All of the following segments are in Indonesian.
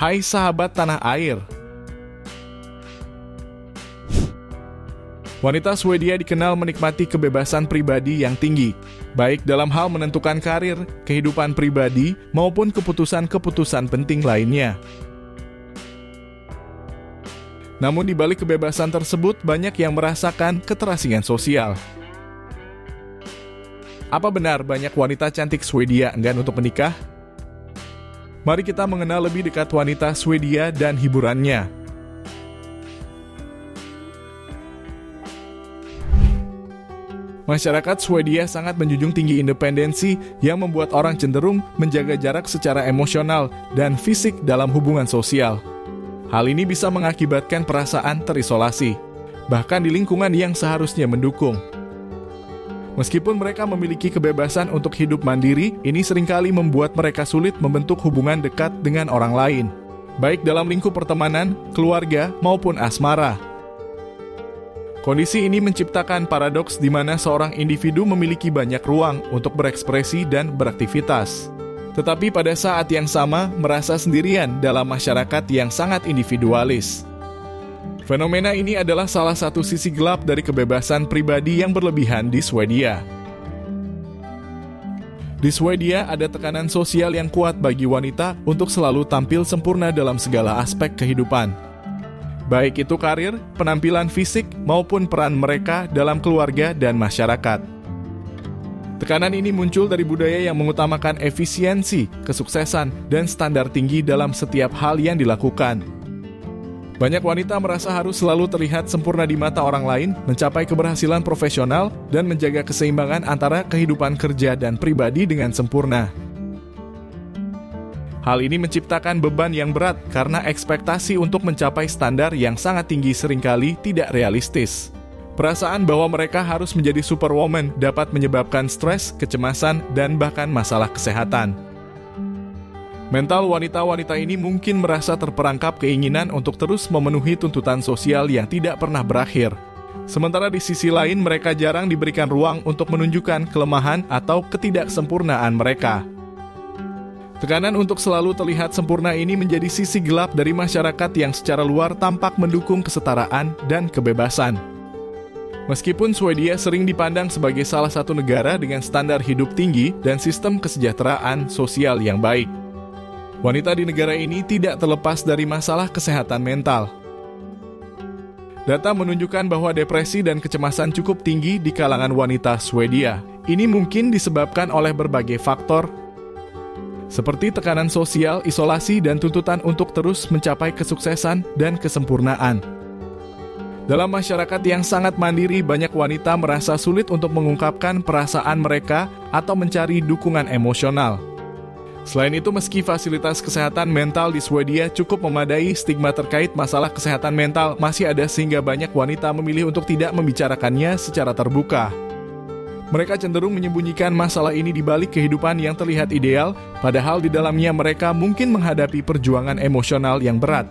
Hai sahabat tanah air. Wanita Swedia dikenal menikmati kebebasan pribadi yang tinggi, baik dalam hal menentukan karir, kehidupan pribadi, maupun keputusan-keputusan penting lainnya. Namun di balik kebebasan tersebut, banyak yang merasakan keterasingan sosial. Apa benar banyak wanita cantik Swedia enggan untuk menikah? Mari kita mengenal lebih dekat wanita Swedia dan hiburannya. Masyarakat Swedia sangat menjunjung tinggi independensi yang membuat orang cenderung menjaga jarak secara emosional dan fisik dalam hubungan sosial. Hal ini bisa mengakibatkan perasaan terisolasi, bahkan di lingkungan yang seharusnya mendukung. Meskipun mereka memiliki kebebasan untuk hidup mandiri, ini seringkali membuat mereka sulit membentuk hubungan dekat dengan orang lain, baik dalam lingkup pertemanan, keluarga, maupun asmara. Kondisi ini menciptakan paradoks di mana seorang individu memiliki banyak ruang untuk berekspresi dan beraktivitas, tetapi pada saat yang sama merasa sendirian dalam masyarakat yang sangat individualis. Fenomena ini adalah salah satu sisi gelap dari kebebasan pribadi yang berlebihan di Swedia. Di Swedia ada tekanan sosial yang kuat bagi wanita untuk selalu tampil sempurna dalam segala aspek kehidupan. Baik itu karir, penampilan fisik, maupun peran mereka dalam keluarga dan masyarakat. Tekanan ini muncul dari budaya yang mengutamakan efisiensi, kesuksesan, dan standar tinggi dalam setiap hal yang dilakukan. Banyak wanita merasa harus selalu terlihat sempurna di mata orang lain, mencapai keberhasilan profesional, dan menjaga keseimbangan antara kehidupan kerja dan pribadi dengan sempurna. Hal ini menciptakan beban yang berat karena ekspektasi untuk mencapai standar yang sangat tinggi seringkali tidak realistis. Perasaan bahwa mereka harus menjadi superwoman dapat menyebabkan stres, kecemasan, dan bahkan masalah kesehatan. Mental wanita-wanita ini mungkin merasa terperangkap keinginan untuk terus memenuhi tuntutan sosial yang tidak pernah berakhir. Sementara di sisi lain mereka jarang diberikan ruang untuk menunjukkan kelemahan atau ketidaksempurnaan mereka. Tekanan untuk selalu terlihat sempurna ini menjadi sisi gelap dari masyarakat yang secara luar tampak mendukung kesetaraan dan kebebasan. Meskipun Swedia sering dipandang sebagai salah satu negara dengan standar hidup tinggi dan sistem kesejahteraan sosial yang baik, wanita di negara ini tidak terlepas dari masalah kesehatan mental. Data menunjukkan bahwa depresi dan kecemasan cukup tinggi di kalangan wanita Swedia. Ini mungkin disebabkan oleh berbagai faktor, seperti tekanan sosial, isolasi, dan tuntutan untuk terus mencapai kesuksesan dan kesempurnaan. Dalam masyarakat yang sangat mandiri, banyak wanita merasa sulit untuk mengungkapkan perasaan mereka atau mencari dukungan emosional. Selain itu, meski fasilitas kesehatan mental di Swedia cukup memadai, stigma terkait masalah kesehatan mental masih ada sehingga banyak wanita memilih untuk tidak membicarakannya secara terbuka. Mereka cenderung menyembunyikan masalah ini di balik kehidupan yang terlihat ideal, padahal di dalamnya mereka mungkin menghadapi perjuangan emosional yang berat.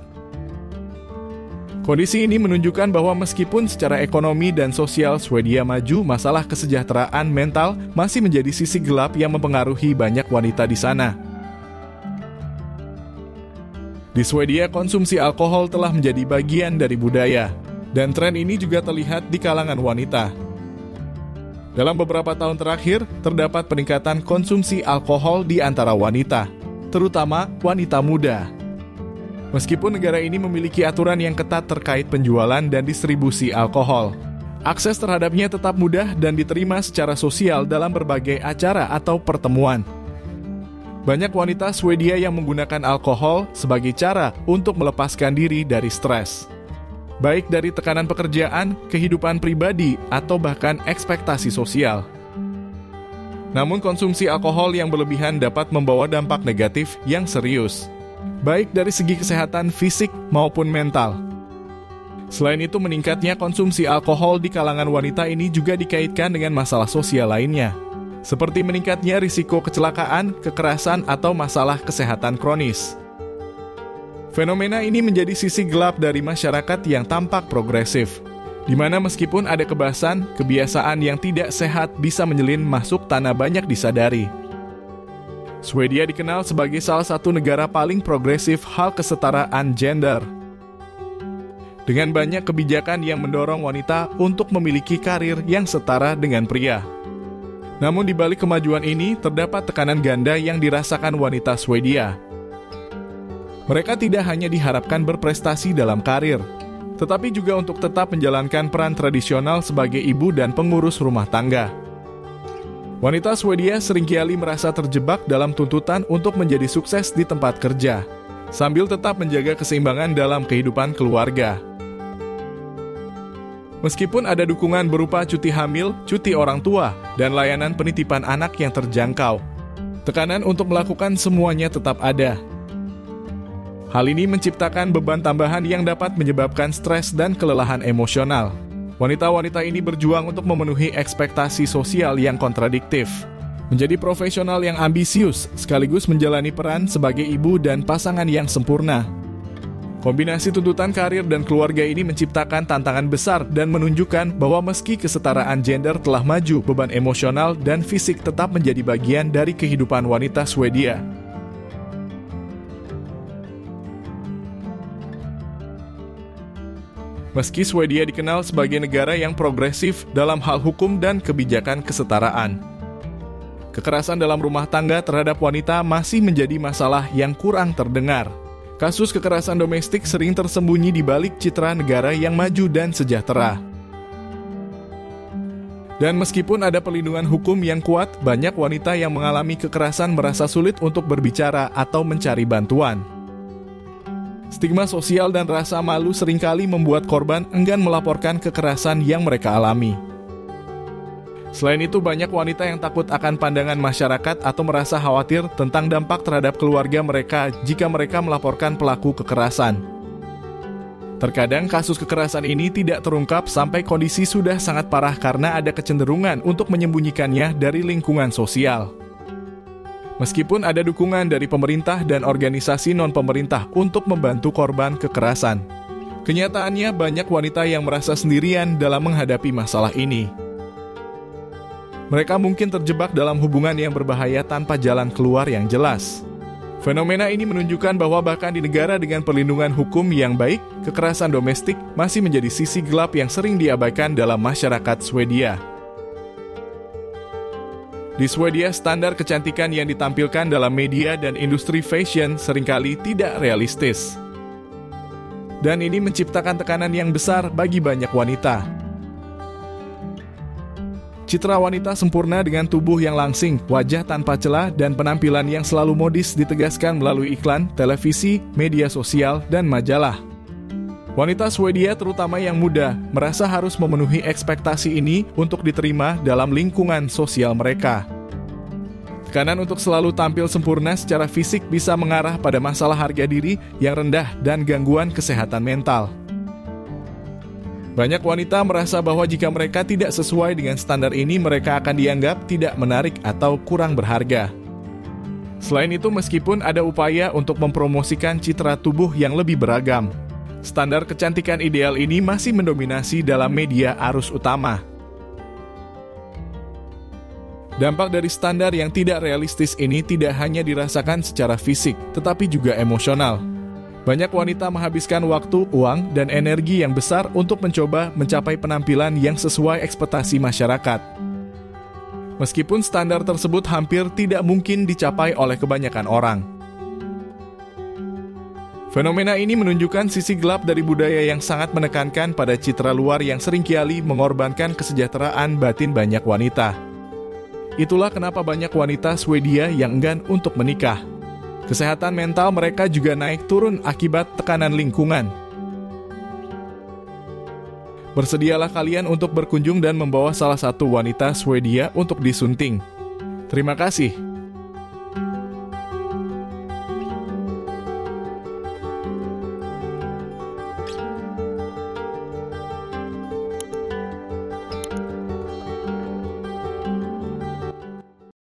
Kondisi ini menunjukkan bahwa meskipun secara ekonomi dan sosial Swedia maju, masalah kesejahteraan mental masih menjadi sisi gelap yang mempengaruhi banyak wanita di sana. Di Swedia, konsumsi alkohol telah menjadi bagian dari budaya, dan tren ini juga terlihat di kalangan wanita. Dalam beberapa tahun terakhir, terdapat peningkatan konsumsi alkohol di antara wanita, terutama wanita muda. Meskipun negara ini memiliki aturan yang ketat terkait penjualan dan distribusi alkohol, akses terhadapnya tetap mudah dan diterima secara sosial dalam berbagai acara atau pertemuan. Banyak wanita Swedia yang menggunakan alkohol sebagai cara untuk melepaskan diri dari stres, baik dari tekanan pekerjaan, kehidupan pribadi, atau bahkan ekspektasi sosial. Namun konsumsi alkohol yang berlebihan dapat membawa dampak negatif yang serius, baik dari segi kesehatan fisik maupun mental. Selain itu, meningkatnya konsumsi alkohol di kalangan wanita ini juga dikaitkan dengan masalah sosial lainnya, seperti meningkatnya risiko kecelakaan, kekerasan, atau masalah kesehatan kronis. Fenomena ini menjadi sisi gelap dari masyarakat yang tampak progresif, di mana meskipun ada kebiasaan yang tidak sehat bisa menjelin masuk tanah banyak disadari. Swedia dikenal sebagai salah satu negara paling progresif hal kesetaraan gender. Dengan banyak kebijakan yang mendorong wanita untuk memiliki karir yang setara dengan pria. Namun di balik kemajuan ini, terdapat tekanan ganda yang dirasakan wanita Swedia. Mereka tidak hanya diharapkan berprestasi dalam karir, tetapi juga untuk tetap menjalankan peran tradisional sebagai ibu dan pengurus rumah tangga. Wanita Swedia seringkali merasa terjebak dalam tuntutan untuk menjadi sukses di tempat kerja, sambil tetap menjaga keseimbangan dalam kehidupan keluarga. Meskipun ada dukungan berupa cuti hamil, cuti orang tua, dan layanan penitipan anak yang terjangkau, tekanan untuk melakukan semuanya tetap ada. Hal ini menciptakan beban tambahan yang dapat menyebabkan stres dan kelelahan emosional. Wanita-wanita ini berjuang untuk memenuhi ekspektasi sosial yang kontradiktif, menjadi profesional yang ambisius, sekaligus menjalani peran sebagai ibu dan pasangan yang sempurna. Kombinasi tuntutan karir dan keluarga ini menciptakan tantangan besar dan menunjukkan bahwa meski kesetaraan gender telah maju, beban emosional dan fisik tetap menjadi bagian dari kehidupan wanita Swedia. Meski Swedia dikenal sebagai negara yang progresif dalam hal hukum dan kebijakan kesetaraan, kekerasan dalam rumah tangga terhadap wanita masih menjadi masalah yang kurang terdengar. Kasus kekerasan domestik sering tersembunyi di balik citra negara yang maju dan sejahtera. Dan meskipun ada perlindungan hukum yang kuat, banyak wanita yang mengalami kekerasan merasa sulit untuk berbicara atau mencari bantuan. Stigma sosial dan rasa malu seringkali membuat korban enggan melaporkan kekerasan yang mereka alami. Selain itu, banyak wanita yang takut akan pandangan masyarakat atau merasa khawatir tentang dampak terhadap keluarga mereka jika mereka melaporkan pelaku kekerasan. Terkadang kasus kekerasan ini tidak terungkap sampai kondisi sudah sangat parah karena ada kecenderungan untuk menyembunyikannya dari lingkungan sosial. Meskipun ada dukungan dari pemerintah dan organisasi non-pemerintah untuk membantu korban kekerasan, kenyataannya banyak wanita yang merasa sendirian dalam menghadapi masalah ini. Mereka mungkin terjebak dalam hubungan yang berbahaya tanpa jalan keluar yang jelas. Fenomena ini menunjukkan bahwa bahkan di negara dengan perlindungan hukum yang baik, kekerasan domestik masih menjadi sisi gelap yang sering diabaikan dalam masyarakat Swedia. Di Swedia, standar kecantikan yang ditampilkan dalam media dan industri fashion seringkali tidak realistis. Dan ini menciptakan tekanan yang besar bagi banyak wanita. Citra wanita sempurna dengan tubuh yang langsing, wajah tanpa celah, dan penampilan yang selalu modis ditegaskan melalui iklan, televisi, media sosial, dan majalah. Wanita Swedia, terutama yang muda, merasa harus memenuhi ekspektasi ini untuk diterima dalam lingkungan sosial mereka. Tekanan untuk selalu tampil sempurna secara fisik bisa mengarah pada masalah harga diri yang rendah dan gangguan kesehatan mental. Banyak wanita merasa bahwa jika mereka tidak sesuai dengan standar ini, mereka akan dianggap tidak menarik atau kurang berharga. Selain itu, meskipun ada upaya untuk mempromosikan citra tubuh yang lebih beragam, standar kecantikan ideal ini masih mendominasi dalam media arus utama. Dampak dari standar yang tidak realistis ini tidak hanya dirasakan secara fisik, tetapi juga emosional. Banyak wanita menghabiskan waktu, uang, dan energi yang besar untuk mencoba mencapai penampilan yang sesuai ekspektasi masyarakat. Meskipun standar tersebut hampir tidak mungkin dicapai oleh kebanyakan orang. Fenomena ini menunjukkan sisi gelap dari budaya yang sangat menekankan pada citra luar yang seringkali mengorbankan kesejahteraan batin banyak wanita. Itulah kenapa banyak wanita Swedia yang enggan untuk menikah. Kesehatan mental mereka juga naik turun akibat tekanan lingkungan. Bersedialah kalian untuk berkunjung dan membawa salah satu wanita Swedia untuk disunting. Terima kasih.